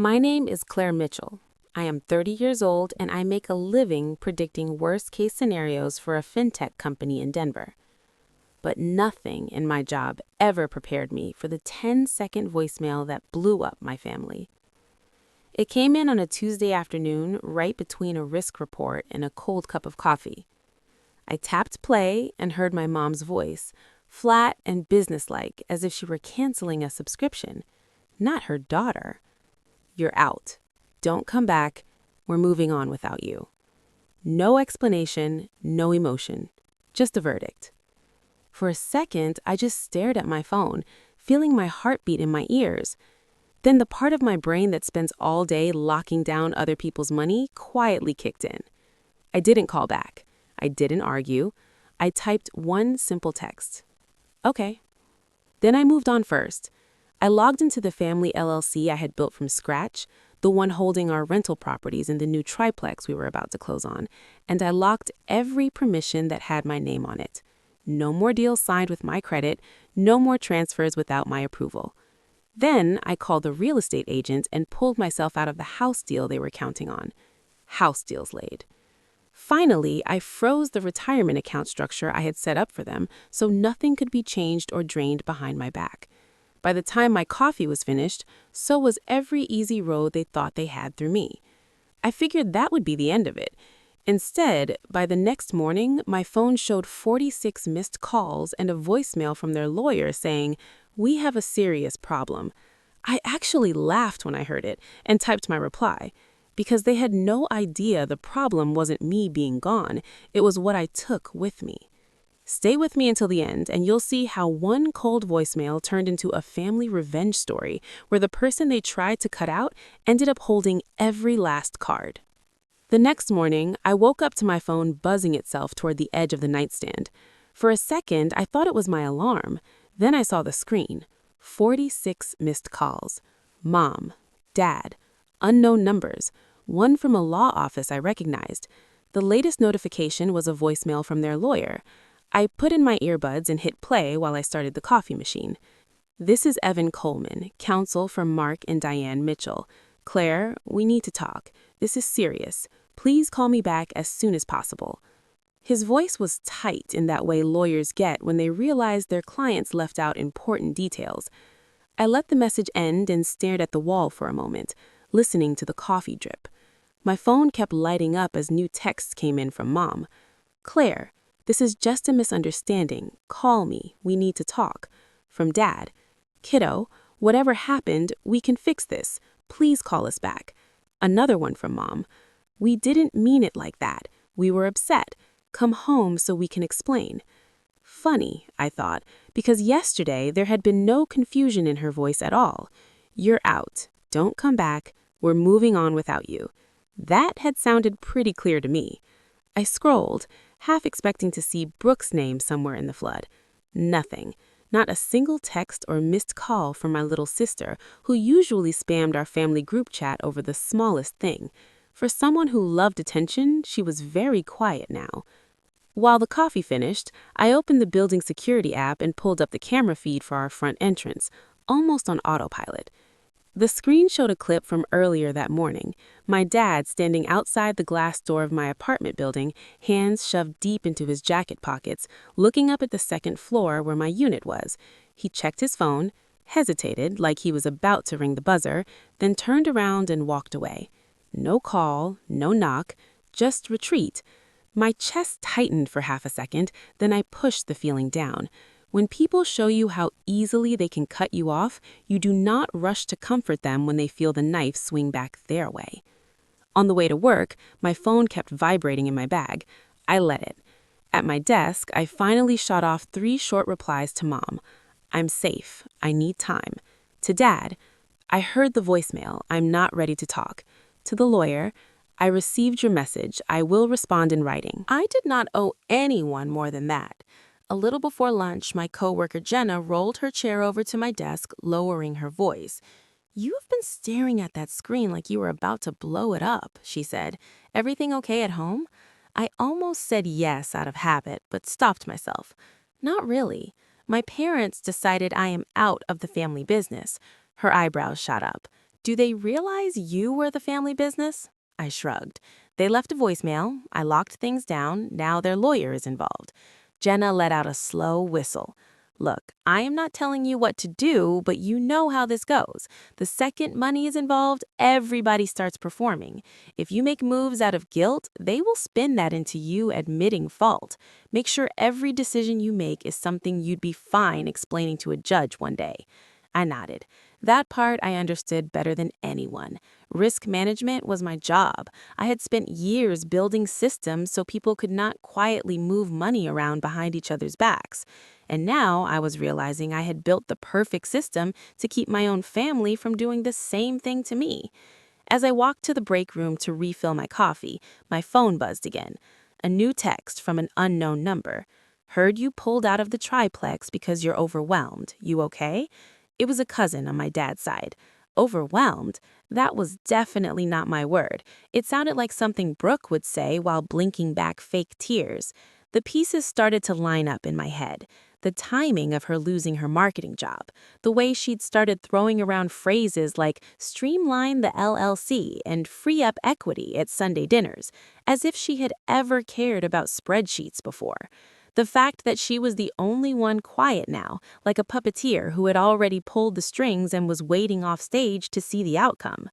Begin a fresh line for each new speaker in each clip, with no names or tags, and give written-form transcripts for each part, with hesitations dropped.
My name is Claire Mitchell. I am 30 years old and I make a living predicting worst-case scenarios for a fintech company in Denver. But nothing in my job ever prepared me for the 10-second voicemail that blew up my family. It came in on a Tuesday afternoon, right between a risk report and a cold cup of coffee. I tapped play and heard my mom's voice, flat and businesslike, as if she were canceling a subscription, not her daughter. "You're out. Don't come back. We're moving on without you." No explanation, no emotion, just a verdict. For a second, I just stared at my phone, feeling my heartbeat in my ears. Then the part of my brain that spends all day locking down other people's money quietly kicked in. I didn't call back. I didn't argue. I typed one simple text. "Okay." Then I moved on first. I logged into the family LLC I had built from scratch, the one holding our rental properties in the new triplex we were about to close on, and I locked every permission that had my name on it. No more deals signed with my credit, no more transfers without my approval. Then I called the real estate agent and pulled myself out of the house deal they were counting on. House deals laid. Finally, I froze the retirement account structure I had set up for them so nothing could be changed or drained behind my back. By the time my coffee was finished, so was every easy road they thought they had through me. I figured that would be the end of it. Instead, by the next morning, my phone showed 46 missed calls and a voicemail from their lawyer saying, "We have a serious problem." I actually laughed when I heard it and typed my reply, because they had no idea the problem wasn't me being gone, it was what I took with me. Stay with me until the end, and you'll see how one cold voicemail turned into a family revenge story where the person they tried to cut out ended up holding every last card. The next morning, I woke up to my phone buzzing itself toward the edge of the nightstand. For a second, I thought it was my alarm. Then I saw the screen. 46 missed calls. Mom, Dad, unknown numbers, one from a law office I recognized. The latest notification was a voicemail from their lawyer. I put in my earbuds and hit play while I started the coffee machine. "This is Evan Coleman, counsel for Mark and Diane Mitchell. Claire, we need to talk. This is serious. Please call me back as soon as possible." His voice was tight in that way lawyers get when they realize their clients left out important details. I let the message end and stared at the wall for a moment, listening to the coffee drip. My phone kept lighting up as new texts came in from Mom. "Claire, this is just a misunderstanding. Call me. We need to talk." From Dad, "Kiddo, whatever happened, we can fix this. Please call us back." Another one from Mom, "We didn't mean it like that. We were upset. Come home so we can explain." Funny, I thought, because yesterday there had been no confusion in her voice at all. "You're out. Don't come back. We're moving on without you." That had sounded pretty clear to me. I scrolled, half expecting to see Brooke's name somewhere in the flood. Nothing. Not a single text or missed call from my little sister, who usually spammed our family group chat over the smallest thing. For someone who loved attention, she was very quiet now. While the coffee finished, I opened the building security app and pulled up the camera feed for our front entrance, almost on autopilot. The screen showed a clip from earlier that morning, my dad standing outside the glass door of my apartment building, hands shoved deep into his jacket pockets, looking up at the second floor where my unit was. He checked his phone, hesitated like he was about to ring the buzzer, then turned around and walked away. No call, no knock, just retreat. My chest tightened for half a second, then I pushed the feeling down. When people show you how easily they can cut you off, you do not rush to comfort them when they feel the knife swing back their way. On the way to work, my phone kept vibrating in my bag. I let it. At my desk, I finally shot off 3 short replies to Mom. "I'm safe. I need time." To Dad, "I heard the voicemail. I'm not ready to talk." To the lawyer, "I received your message. I will respond in writing." I did not owe anyone more than that. A little before lunch, my coworker Jenna rolled her chair over to my desk, lowering her voice. "You've been staring at that screen like you were about to blow it up," she said. "Everything okay at home?" I almost said yes out of habit, but stopped myself. Not really. My parents decided I am out of the family business. Her eyebrows shot up. Do they realize you were the family business? I shrugged. They left a voicemail. I locked things down. Now their lawyer is involved. Jenna let out a slow whistle. Look, I am not telling you what to do, but you know how this goes. The second money is involved, everybody starts performing. If you make moves out of guilt, they will spin that into you admitting fault. Make sure every decision you make is something you'd be fine explaining to a judge one day. I nodded. That part I understood better than anyone. Risk management was my job. I had spent years building systems so people could not quietly move money around behind each other's backs. And now I was realizing I had built the perfect system to keep my own family from doing the same thing to me. As I walked to the break room to refill my coffee, my phone buzzed again. A new text from an unknown number. Heard you pulled out of the triplex because you're overwhelmed. You okay? It was a cousin on my dad's side. Overwhelmed? That was definitely not my word. It sounded like something Brooke would say while blinking back fake tears. The pieces started to line up in my head. The timing of her losing her marketing job. The way she'd started throwing around phrases like streamline the LLC and free up equity at Sunday dinners, as if she had ever cared about spreadsheets before. The fact that she was the only one quiet now, like a puppeteer who had already pulled the strings and was waiting off stage to see the outcome.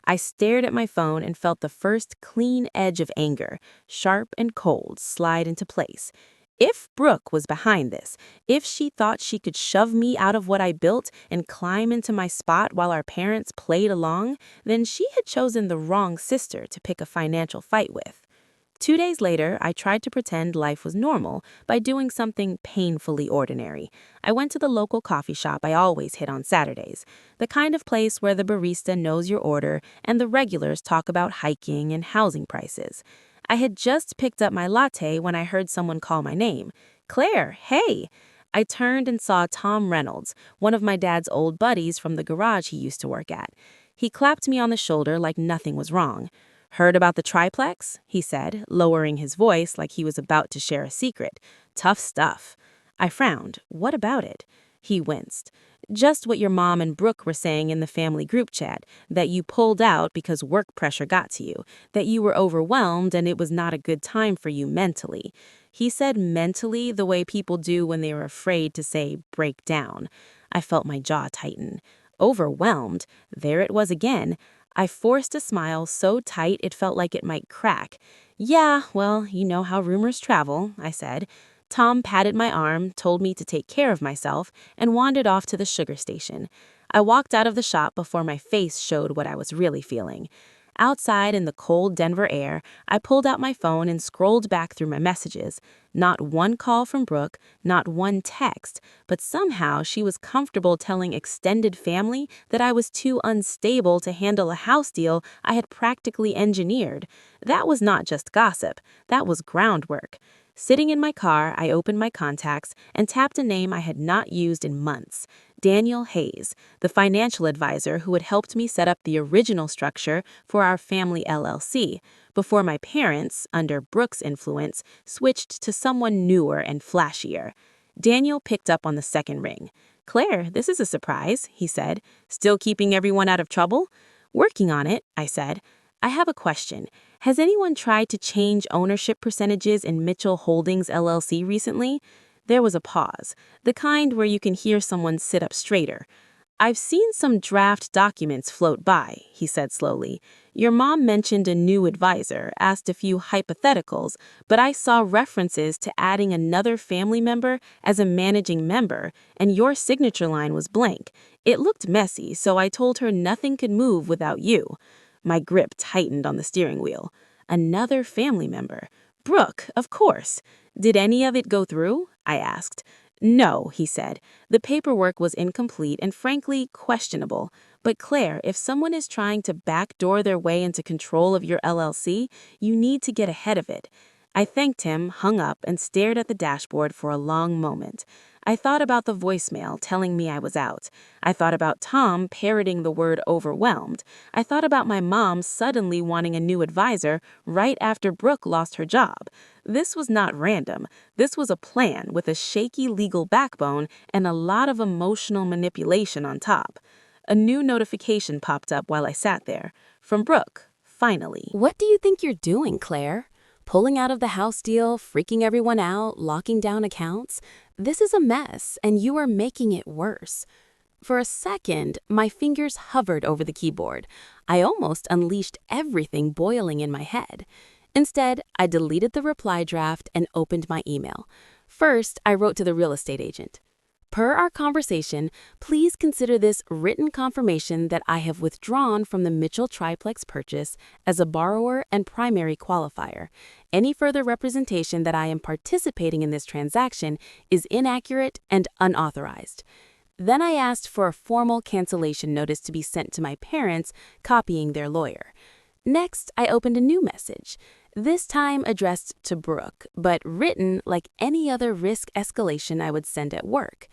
I stared at my phone and felt the first clean edge of anger, sharp and cold, slide into place. If Brooke was behind this, if she thought she could shove me out of what I built and climb into my spot while our parents played along, then she had chosen the wrong sister to pick a financial fight with. 2 days later, I tried to pretend life was normal by doing something painfully ordinary. I went to the local coffee shop I always hit on Saturdays, the kind of place where the barista knows your order and the regulars talk about hiking and housing prices. I had just picked up my latte when I heard someone call my name. Claire, hey! I turned and saw Tom Reynolds, one of my dad's old buddies from the garage he used to work at. He clapped me on the shoulder like nothing was wrong. Heard about the triplex? He said, lowering his voice like he was about to share a secret. Tough stuff. I frowned. What about it? He winced. Just what your mom and Brooke were saying in the family group chat, that you pulled out because work pressure got to you, that you were overwhelmed and it was not a good time for you mentally. He said mentally the way people do when they are afraid to say break down. I felt my jaw tighten. Overwhelmed? There it was again. I forced a smile so tight it felt like it might crack. Yeah, well, you know how rumors travel, I said. Tom patted my arm, told me to take care of myself, and wandered off to the sugar station. I walked out of the shop before my face showed what I was really feeling. Outside in the cold Denver air, I pulled out my phone and scrolled back through my messages. Not one call from Brooke, not one text, but somehow she was comfortable telling extended family that I was too unstable to handle a house deal I had practically engineered. That was not just gossip, that was groundwork. Sitting in my car, I opened my contacts and tapped a name I had not used in months. Daniel Hayes, the financial advisor who had helped me set up the original structure for our family LLC, before my parents, under Brooke's influence, switched to someone newer and flashier. Daniel picked up on the second ring. Claire, this is a surprise, he said. Still keeping everyone out of trouble? Working on it, I said. I have a question. Has anyone tried to change ownership percentages in Mitchell Holdings LLC recently? There was a pause, the kind where you can hear someone sit up straighter. I've seen some draft documents float by, he said slowly. Your mom mentioned a new advisor, asked a few hypotheticals, but I saw references to adding another family member as a managing member, and your signature line was blank. It looked messy, so I told her nothing could move without you. My grip tightened on the steering wheel. Another family member. Brooke, of course. Did any of it go through? I asked. No, he said. The paperwork was incomplete and frankly questionable. But Claire, if someone is trying to backdoor their way into control of your LLC, you need to get ahead of it. I thanked him, hung up, and stared at the dashboard for a long moment. I thought about the voicemail telling me I was out. I thought about Tom parroting the word overwhelmed. I thought about my mom suddenly wanting a new advisor right after Brooke lost her job. This was not random. This was a plan with a shaky legal backbone and a lot of emotional manipulation on top. A new notification popped up while I sat there. From Brooke, finally.
What do you think you're doing, Claire? Pulling out of the house deal, freaking everyone out, locking down accounts? This is a mess, and you are making it worse. For a second, my fingers hovered over the keyboard. I almost unleashed everything boiling in my head. Instead, I deleted the reply draft and opened my email. First, I wrote to the real estate agent. Per our conversation, please consider this written confirmation that I have withdrawn from the Mitchell triplex purchase as a borrower and primary qualifier. Any further representation that I am participating in this transaction is inaccurate and unauthorized. Then I asked for a formal cancellation notice to be sent to my parents, copying their lawyer. Next, I opened a new message, this time addressed to Brooke, but written like any other risk escalation I would send at work.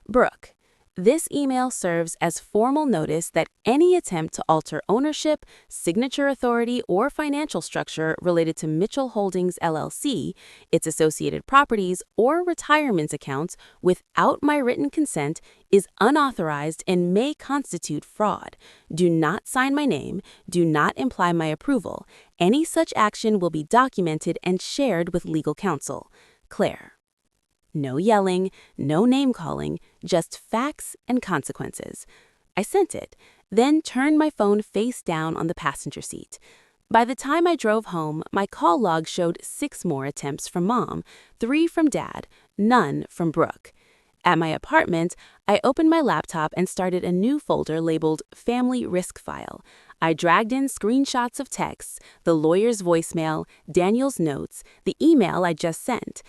Brooke, this email serves as formal notice that any attempt to alter ownership, signature authority, or financial structure related to Mitchell Holdings LLC, its associated properties, or retirement accounts without my written consent is unauthorized and may constitute fraud. Do not sign my name. Do not imply my approval. Any such action will be documented and shared with legal counsel. Claire. No yelling, no name-calling, just facts and consequences. I sent it, then turned my phone face down on the passenger seat. By the time I drove home, my call log showed 6 more attempts from Mom, 3 from Dad, none from Brooke. At my apartment, I opened my laptop and started a new folder labeled Family Risk File. I dragged in screenshots of texts, the lawyer's voicemail, Daniel's notes, the email I just sent.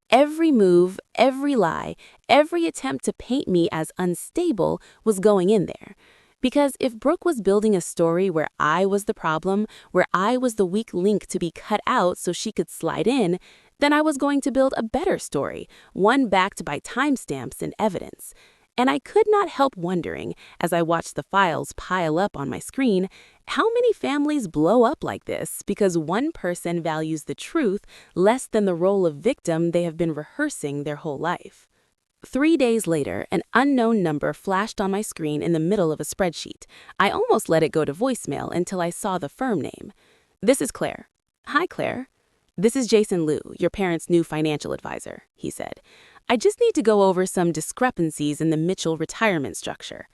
Every move, every lie, every attempt to paint me as unstable was going in there. Because if Brooke was building a story where I was the problem, where I was the weak link to be cut out so she could slide in, then I was going to build a better story, one backed by timestamps and evidence. And I could not help wondering, as I watched the files pile up on my screen, how many families blow up like this because one person values the truth less than the role of victim they have been rehearsing their whole life. 3 days later, an unknown number flashed on my screen in the middle of a spreadsheet. I almost let it go to voicemail until I saw the firm name. This is Claire. Hi, Claire. This is Jason Liu, your parents' new financial advisor, he said. I just need to go over some discrepancies in the Mitchell retirement structure.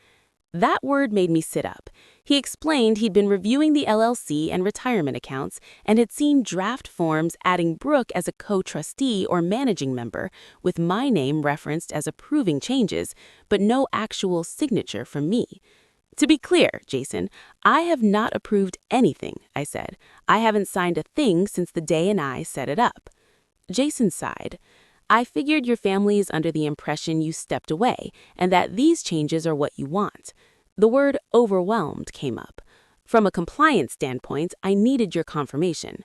That word made me sit up. He explained he'd been reviewing the LLC and retirement accounts and had seen draft forms adding Brooke as a co-trustee or managing member, with my name referenced as approving changes, but no actual signature from me. To be clear, Jason, I have not approved anything, I said. I haven't signed a thing since the day and I set it up. Jason sighed. I figured your family is under the impression you stepped away and that these changes are what you want. The word overwhelmed came up. From a compliance standpoint, I needed your confirmation.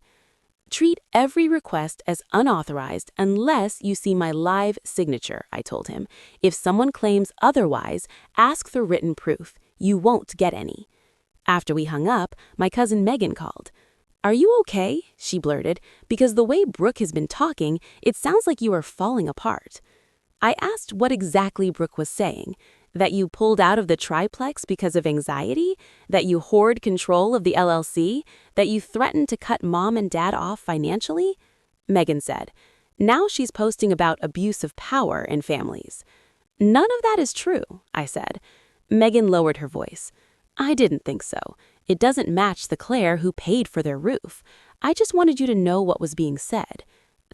Treat every request as unauthorized unless you see my live signature, I told him. If someone claims otherwise, ask for written proof. You won't get any. After we hung up, my cousin Megan called. Are you okay? She blurted. Because the way Brooke has been talking, it sounds like you are falling apart. I asked what exactly Brooke was saying. That you pulled out of the triplex because of anxiety? That you hoard control of the LLC? That you threatened to cut Mom and Dad off financially? Megan said. Now she's posting about abuse of power in families. None of that is true, I said. Megan lowered her voice. I didn't think so. It doesn't match the Claire who paid for their roof. I just wanted you to know what was being said.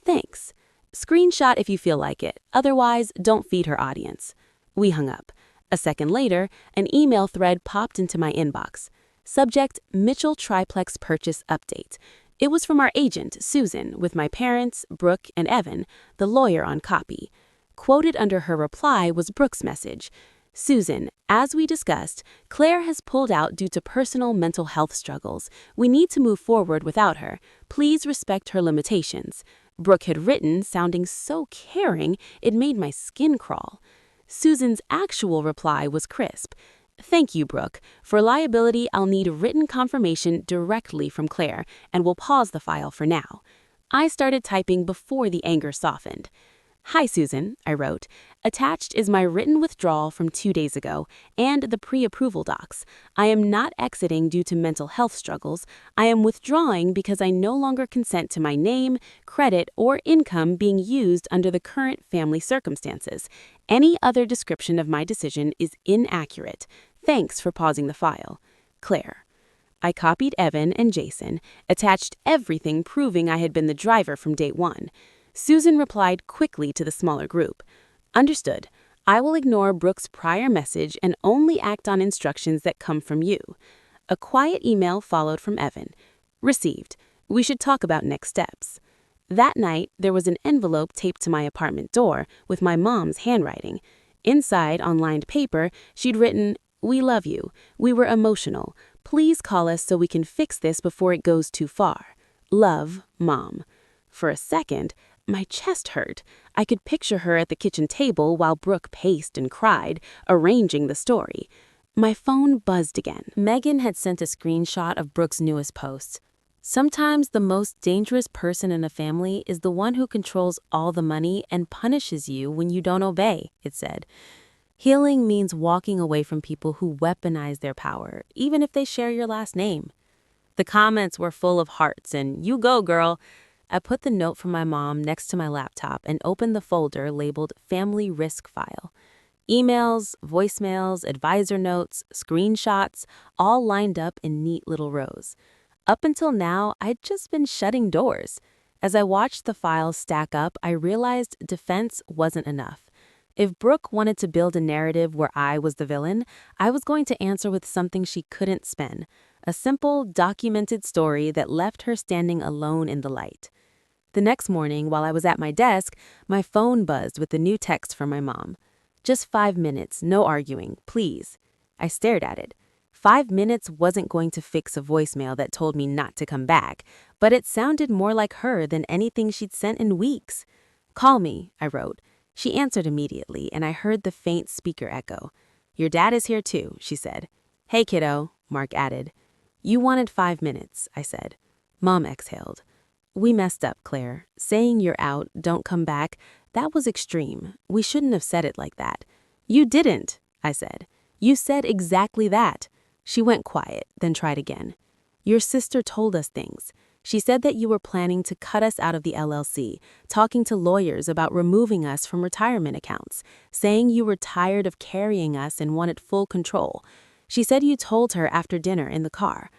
Thanks. Screenshot if you feel like it. Otherwise, don't feed her audience. We hung up. A second later, an email thread popped into my inbox. Subject, Mitchell Triplex Purchase Update. It was from our agent, Susan, with my parents, Brooke, and Evan, the lawyer on copy. Quoted under her reply was Brooke's message. Susan, as we discussed, Claire has pulled out due to personal mental health struggles. We need to move forward without her. Please respect her limitations. Brooke had written, sounding so caring, it made my skin crawl. Susan's actual reply was crisp. Thank you, Brooke. For liability, I'll need written confirmation directly from Claire, and we'll pause the file for now. I started typing before the anger softened. Hi, Susan, I wrote. Attached is my written withdrawal from 2 days ago and the pre-approval docs. I am not exiting due to mental health struggles. I am withdrawing because I no longer consent to my name, credit, or income being used under the current family circumstances. Any other description of my decision is inaccurate. Thanks for pausing the file. Claire. I copied Evan and Jason, attached everything proving I had been the driver from day one. Susan replied quickly to the smaller group. Understood. I will ignore Brooke's prior message and only act on instructions that come from you. A quiet email followed from Evan. Received. We should talk about next steps. That night, there was an envelope taped to my apartment door with my mom's handwriting. Inside, on lined paper, she'd written, "We love you. We were emotional. Please call us so we can fix this before it goes too far. Love, Mom." For a second, my chest hurt. I could picture her at the kitchen table while Brooke paced and cried, arranging the story. My phone buzzed again. Megan had sent a screenshot of Brooke's newest post. Sometimes the most dangerous person in a family is the one who controls all the money and punishes you when you don't obey, it said. Healing means walking away from people who weaponize their power, even if they share your last name. The comments were full of hearts and "you go, girl." I put the note from my mom next to my laptop and opened the folder labeled Family Risk File. Emails, voicemails, advisor notes, screenshots, all lined up in neat little rows. Up until now, I'd just been shutting doors. As I watched the files stack up, I realized defense wasn't enough. If Brooke wanted to build a narrative where I was the villain, I was going to answer with something she couldn't spin. A simple, documented story that left her standing alone in the light. The next morning, while I was at my desk, my phone buzzed with the new text from my mom. "Just 5 minutes, no arguing, please." I stared at it. 5 minutes wasn't going to fix a voicemail that told me not to come back, but it sounded more like her than anything she'd sent in weeks. "Call me," I wrote. She answered immediately, and I heard the faint speaker echo. "Your dad is here too," she said. "Hey, kiddo," Mark added. "You wanted 5 minutes," I said. Mom exhaled. "We messed up, Claire. Saying you're out, don't come back, that was extreme. We shouldn't have said it like that." "You didn't," I said. "You said exactly that." She went quiet, then tried again. "Your sister told us things. She said that you were planning to cut us out of the LLC, talking to lawyers about removing us from retirement accounts, saying you were tired of carrying us and wanted full control. She said you told her after dinner in the car."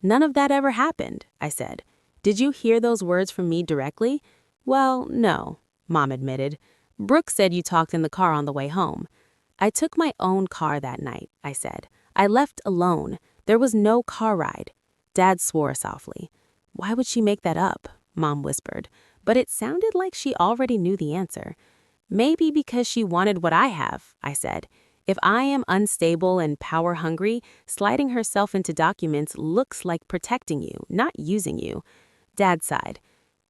"None of that ever happened," I said. "Did you hear those words from me directly?" "Well, no," Mom admitted. "Brooke said you talked in the car on the way home." "I took my own car that night," I said. "I left alone. There was no car ride." Dad swore softly. "Why would she make that up?" Mom whispered, but it sounded like she already knew the answer. "Maybe because she wanted what I have," I said. "If I am unstable and power-hungry, sliding herself into documents looks like protecting you, not using you." Dad sighed.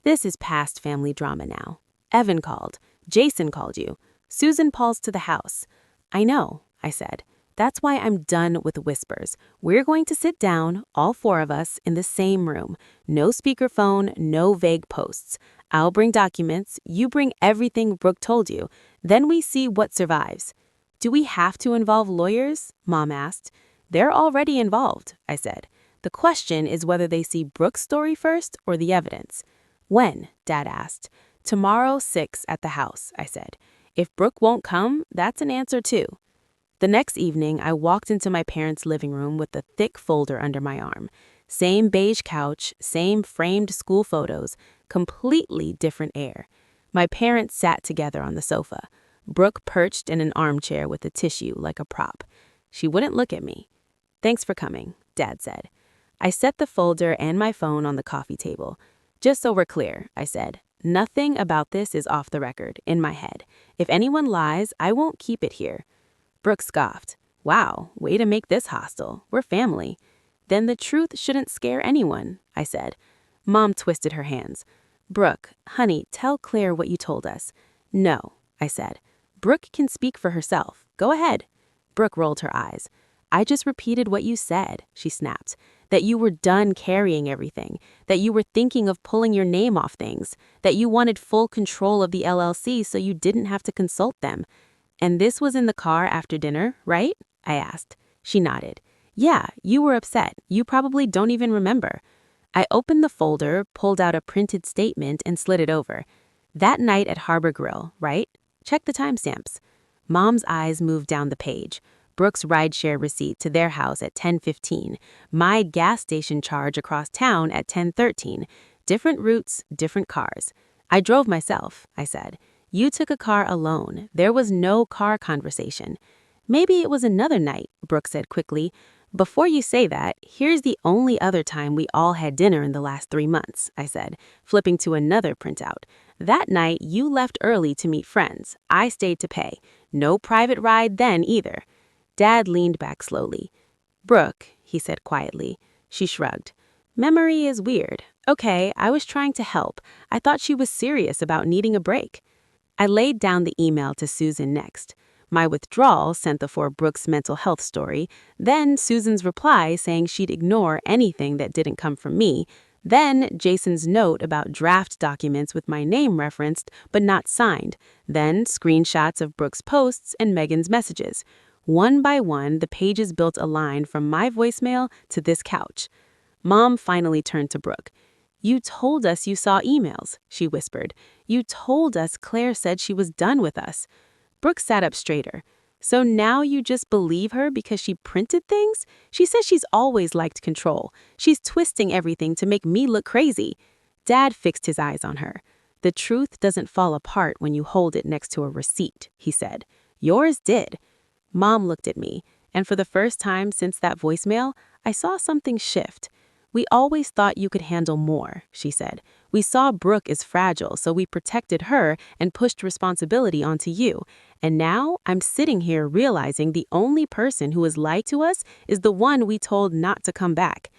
"This is past family drama now. Evan called. Jason called you. Susan calls to the house." "I know," I said. "That's why I'm done with whispers. We're going to sit down, all 4 of us, in the same room. No speakerphone, no vague posts. I'll bring documents, you bring everything Brooke told you. Then we see what survives." "Do we have to involve lawyers?" Mom asked. "They're already involved," I said. "The question is whether they see Brooke's story first or the evidence." "When?" Dad asked. "Tomorrow, 6 at the house," I said. "If Brooke won't come, that's an answer too." The next evening, I walked into my parents' living room with a thick folder under my arm. Same beige couch, same framed school photos, completely different air. My parents sat together on the sofa. Brooke perched in an armchair with a tissue like a prop. She wouldn't look at me. "Thanks for coming," Dad said. I set the folder and my phone on the coffee table. "Just so we're clear," I said, "nothing about this is off the record, in my head. If anyone lies, I won't keep it here." Brooke scoffed. "Wow, way to make this hostile. We're family." "Then the truth shouldn't scare anyone," I said. Mom twisted her hands. "Brooke, honey, tell Claire what you told us." "No," I said. "Brooke can speak for herself. Go ahead." Brooke rolled her eyes.
I just repeated what you said, she snapped. That you were done carrying everything, that you were thinking of pulling your name off things, that you wanted full control of the LLC so you didn't have to consult them. And this was in the car after dinner, right? I asked. She nodded. Yeah, you were upset. You probably don't even remember. I opened the folder, pulled out a printed statement, and slid it over. That night at Harbor Grill, right? Check the timestamps. Mom's eyes moved down the page. Brooke's rideshare receipt to their house at 10:15. My gas station charge across town at 10:13. Different routes, different cars. I drove myself, I said. You took a car alone. There was no car conversation. Maybe it was another night, Brooke said quickly. Before you say that, here's the only other time we all had dinner in the last 3 months, I said, flipping to another printout. That night, you left early to meet friends. I stayed to pay. No private ride then either. Dad leaned back slowly. Brooke, he said quietly. She shrugged. Memory is weird. Okay, I was trying to help. I thought she was serious about needing a break. I laid down the email to Susan next. My withdrawal sent the for Brooke's mental health story, then Susan's reply saying she'd ignore anything that didn't come from me, then Jason's note about draft documents with my name referenced but not signed, then screenshots of Brooke's posts and Megan's messages. One by one, the pages built a line from my voicemail to this couch. Mom finally turned to Brooke. You told us you saw emails, she whispered. You told us Claire said she was done with us. Brooke sat up straighter. So now you just believe her because she printed things? She says she's always liked control. She's twisting everything to make me look crazy. Dad fixed his eyes on her. The truth doesn't fall apart when you hold it next to a receipt, he said. Yours did. Mom looked at me, and for the first time since that voicemail, I saw something shift. We always thought you could handle more, she said. We saw Brooke as fragile, so we protected her and pushed responsibility onto you. And now I'm sitting here realizing the only person who has lied to us is the one we told not to come back.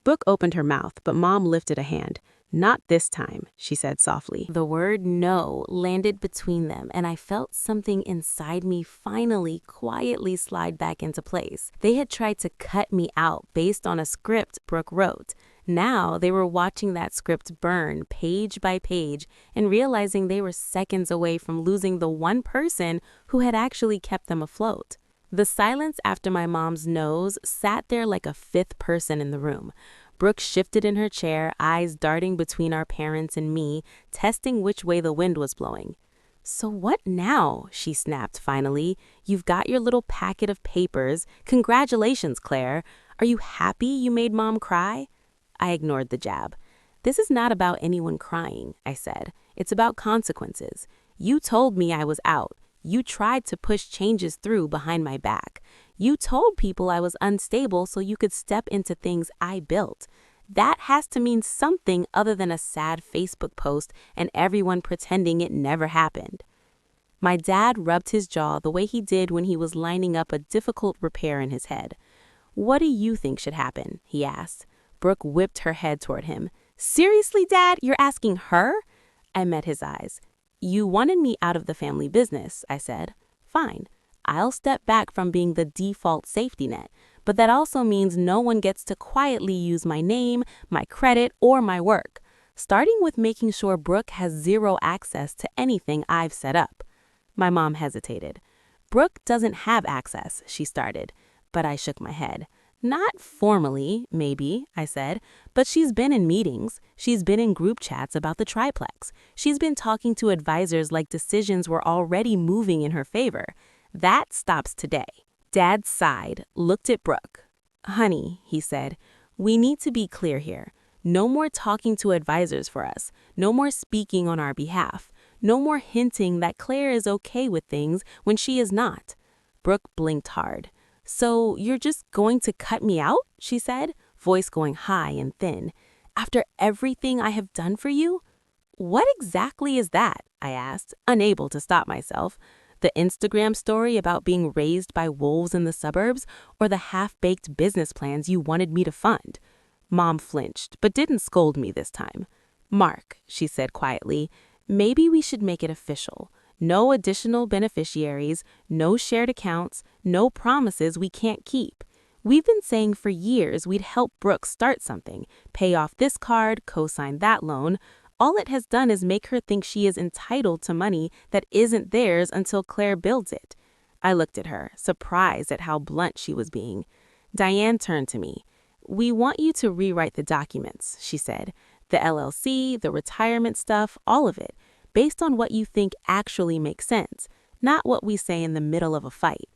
Brooke opened her mouth, but Mom lifted a hand. Not this time, she said softly. The word no landed between them, and I felt something inside me finally quietly slide back into place. They had tried to cut me out based on a script Brooke wrote. Now they were watching that script burn page by page and realizing they were seconds away from losing the one person who had actually kept them afloat. The silence after my mom's nose sat there like a fifth person in the room. Brooke shifted in her chair, eyes darting between our parents and me, testing which way the wind was blowing. So what now? She snapped finally. You've got your little packet of papers. Congratulations, Claire. Are you happy you made Mom cry? I ignored the jab. This is not about anyone crying, I said. It's about consequences. You told me I was out. You tried to push changes through behind my back. You told people I was unstable so you could step into things I built. That has to mean something other than a sad Facebook post and everyone pretending it never happened. My dad rubbed his jaw the way he did when he was lining up a difficult repair in his head. What do you think should happen? He asked. Brooke whipped her head toward him. Seriously, Dad? You're asking her? I met his eyes. You wanted me out of the family business, I said. Fine. I'll step back from being the default safety net, but that also means no one gets to quietly use my name, my credit, or my work, starting with making sure Brooke has zero access to anything I've set up. My mom hesitated. Brooke doesn't have access, she started, but I shook my head. Not formally, maybe, I said, but she's been in meetings. She's been in group chats about the triplex. She's been talking to advisors like decisions were already moving in her favor. That stops today. Dad sighed, looked at Brooke. Honey, he said, we need to be clear here. No more talking to advisors for us. No more speaking on our behalf. No more hinting that Claire is okay with things when she is not. Brooke blinked hard. So you're just going to cut me out? She said, voice going high and thin. After everything I have done for you? What exactly is that? I asked, unable to stop myself. The Instagram story about being raised by wolves in the suburbs, or the half-baked business plans you wanted me to fund? Mom flinched, but didn't scold me this time. Mark, she said quietly, maybe we should make it official. No additional beneficiaries, no shared accounts, no promises we can't keep. We've been saying for years we'd help Brooke start something, pay off this card, co-sign that loan. All it has done is make her think she is entitled to money that isn't theirs until Claire builds it. I looked at her, surprised at how blunt she was being. Diane turned to me. "We want you to rewrite the documents," she said. "The LLC, the retirement stuff, all of it, based on what you think actually makes sense, not what we say in the middle of a fight."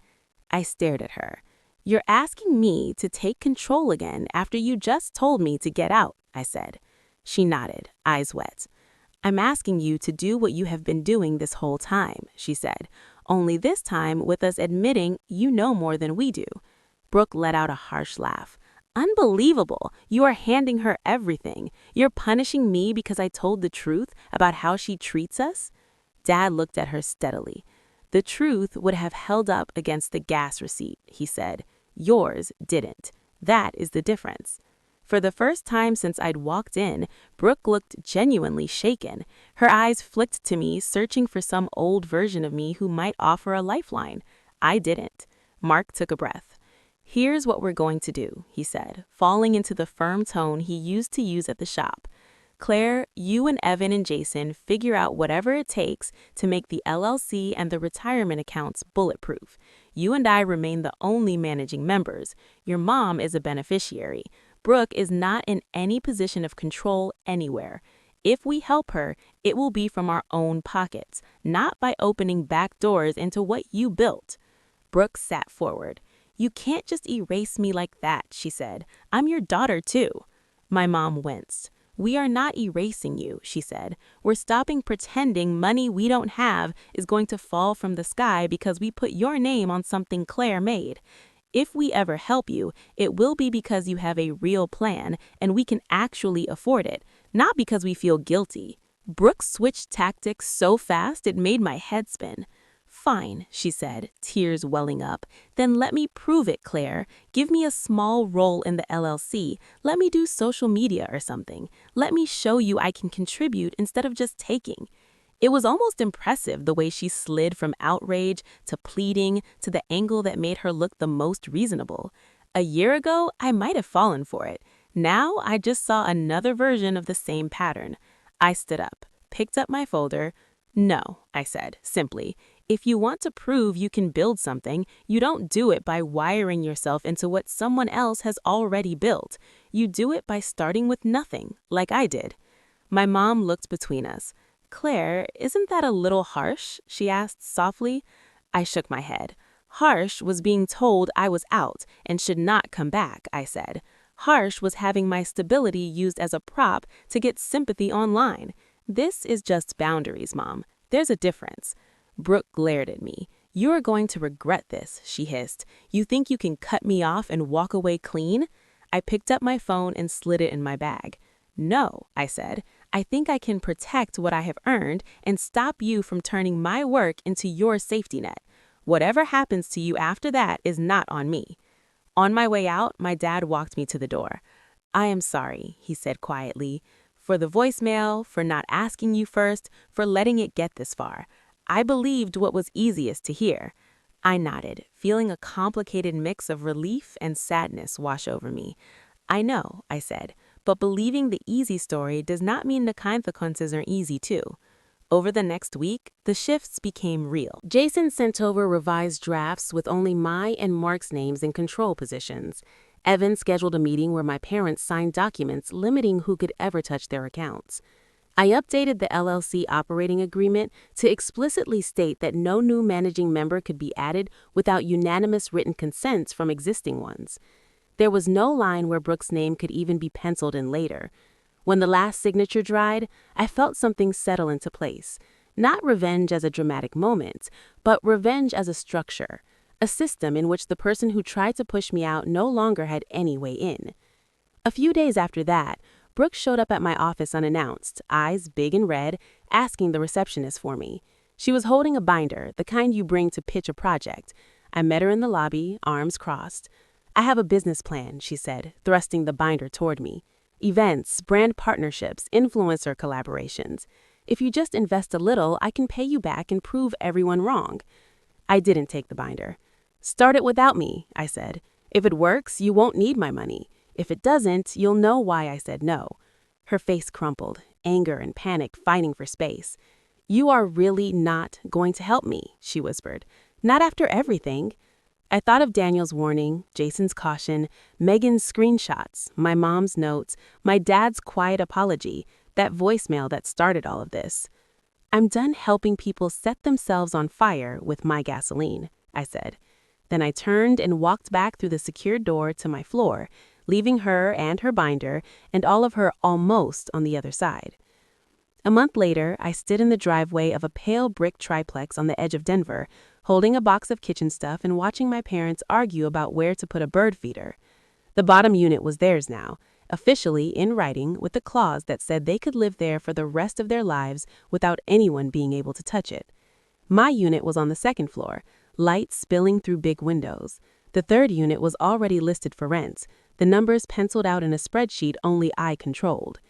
I stared at her. "You're asking me to take control again after you just told me to get out," I said. She nodded, eyes wet. "I'm asking you to do what you have been doing this whole time," she said, "only this time with us admitting you know more than we do." Brooke let out a harsh laugh. "Unbelievable! You are handing her everything. You're punishing me because I told the truth about how she treats us?" Dad looked at her steadily. "The truth would have held up against the gas receipt," he said. "Yours didn't. That is the difference." For the first time since I'd walked in, Brooke looked genuinely shaken. Her eyes flicked to me, searching for some old version of me who might offer a lifeline. I didn't. Mark took a breath. "Here's what we're going to do," he said, falling into the firm tone he used to use at the shop. "Claire, you and Evan and Jason figure out whatever it takes to make the LLC and the retirement accounts bulletproof. You and I remain the only managing members. Your mom is a beneficiary. Brooke is not in any position of control anywhere. If we help her, it will be from our own pockets, not by opening back doors into what you built." Brooke sat forward. "You can't just erase me like that," she said. "I'm your daughter, too." My mom winced. "We are not erasing you," she said. "We're stopping pretending money we don't have is going to fall from the sky because we put your name on something Claire made. If we ever help you, it will be because you have a real plan and we can actually afford it, not because we feel guilty." Brooke switched tactics so fast it made my head spin. "Fine," she said, tears welling up. "Then let me prove it, Claire. Give me a small role in the LLC. Let me do social media or something. Let me show you I can contribute instead of just taking." It was almost impressive the way she slid from outrage to pleading to the angle that made her look the most reasonable. A year ago, I might have fallen for it. Now, I just saw another version of the same pattern. I stood up, picked up my folder. "No," I said, simply. "If you want to prove you can build something, you don't do it by wiring yourself into what someone else has already built. You do it by starting with nothing, like I did." My mom looked between us. "Claire, isn't that a little harsh?" she asked softly. I shook my head. "Harsh was being told I was out and should not come back," I said. "Harsh was having my stability used as a prop to get sympathy online. This is just boundaries, Mom. There's a difference." Brooke glared at me. "You're going to regret this," she hissed. "You think you can cut me off and walk away clean?" I picked up my phone and slid it in my bag. "No," I said. "I think I can protect what I have earned and stop you from turning my work into your safety net. Whatever happens to you after that is not on me." On my way out, my dad walked me to the door. "I am sorry," he said quietly, "for the voicemail, for not asking you first, for letting it get this far. I believed what was easiest to hear." I nodded, feeling a complicated mix of relief and sadness wash over me. "I know," I said, "but believing the easy story does not mean the consequences are easy too." Over the next week, the shifts became real. Jason sent over revised drafts with only my and Mark's names in control positions. Evan scheduled a meeting where my parents signed documents limiting who could ever touch their accounts. I updated the LLC operating agreement to explicitly state that no new managing member could be added without unanimous written consents from existing ones. There was no line where Brooke's name could even be penciled in later. When the last signature dried, I felt something settle into place. Not revenge as a dramatic moment, but revenge as a structure, a system in which the person who tried to push me out no longer had any way in. A few days after that, Brooke showed up at my office unannounced, eyes big and red, asking the receptionist for me. She was holding a binder, the kind you bring to pitch a project. I met her in the lobby, arms crossed. "I have a business plan," she said, thrusting the binder toward me. "Events, brand partnerships, influencer collaborations. If you just invest a little, I can pay you back and prove everyone wrong." I didn't take the binder. "Start it without me," I said. If it works, you won't need my money. If it doesn't, you'll know why I said no." Her face crumpled, anger and panic fighting for space. "You are really not going to help me," she whispered. "Not after everything." I thought of Daniel's warning, Jason's caution, Megan's screenshots, my mom's notes, my dad's quiet apology, that voicemail that started all of this. "I'm done helping people set themselves on fire with my gasoline," I said. Then I turned and walked back through the secured door to my floor, leaving her and her binder and all of her almost on the other side. A month later, I stood in the driveway of a pale brick triplex on the edge of Denver, holding a box of kitchen stuff and watching my parents argue about where to put a bird feeder. The bottom unit was theirs now, officially in writing with a clause that said they could live there for the rest of their lives without anyone being able to touch it. My unit was on the second floor, light spilling through big windows. The third unit was already listed for rent, the numbers penciled out in a spreadsheet only I controlled.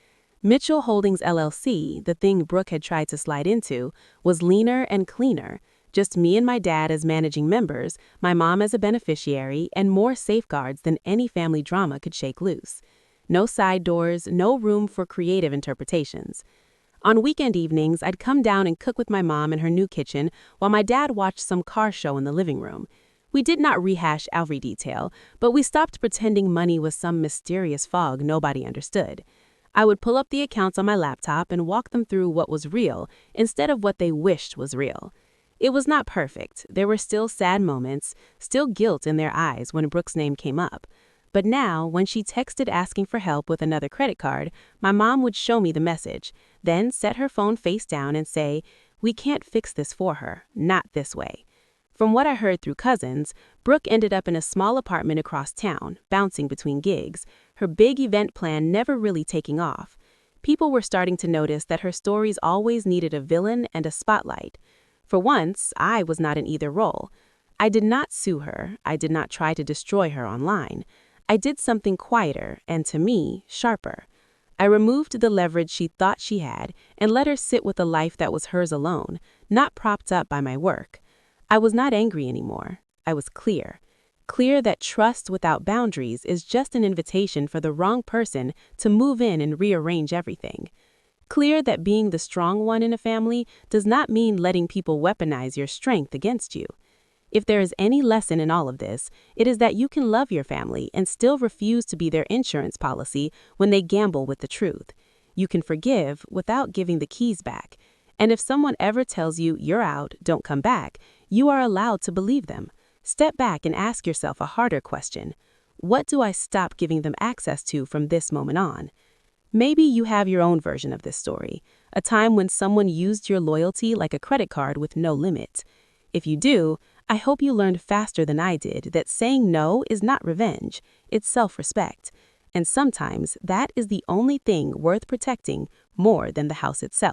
Mitchell Holdings LLC, the thing Brooke had tried to slide into, was leaner and cleaner. Just me and my dad as managing members, my mom as a beneficiary, and more safeguards than any family drama could shake loose. No side doors, no room for creative interpretations. On weekend evenings, I'd come down and cook with my mom in her new kitchen while my dad watched some car show in the living room. We did not rehash every detail, but we stopped pretending money was some mysterious fog nobody understood. I would pull up the accounts on my laptop and walk them through what was real instead of what they wished was real. It was not perfect. There were still sad moments, still guilt in their eyes when Brooke's name came up. But now, when she texted asking for help with another credit card, my mom would show me the message, then set her phone face down and say, "We can't fix this for her, not this way." From what I heard through cousins, Brooke ended up in a small apartment across town, bouncing between gigs, her big event plan never really taking off. People were starting to notice that her stories always needed a villain and a spotlight. For once, I was not in either role. I did not sue her. I did not try to destroy her online. I did something quieter and, to me, sharper. I removed the leverage she thought she had and let her sit with a life that was hers alone, not propped up by my work. I was not angry anymore. I was clear. Clear that trust without boundaries is just an invitation for the wrong person to move in and rearrange everything. Clear that being the strong one in a family does not mean letting people weaponize your strength against you. If there is any lesson in all of this, it is that you can love your family and still refuse to be their insurance policy when they gamble with the truth. You can forgive without giving the keys back. And if someone ever tells you you're out, don't come back, you are allowed to believe them. Step back and ask yourself a harder question. What do I stop giving them access to from this moment on? Maybe you have your own version of this story, a time when someone used your loyalty like a credit card with no limit. If you do, I hope you learned faster than I did that saying no is not revenge, it's self-respect. And sometimes that is the only thing worth protecting more than the house itself.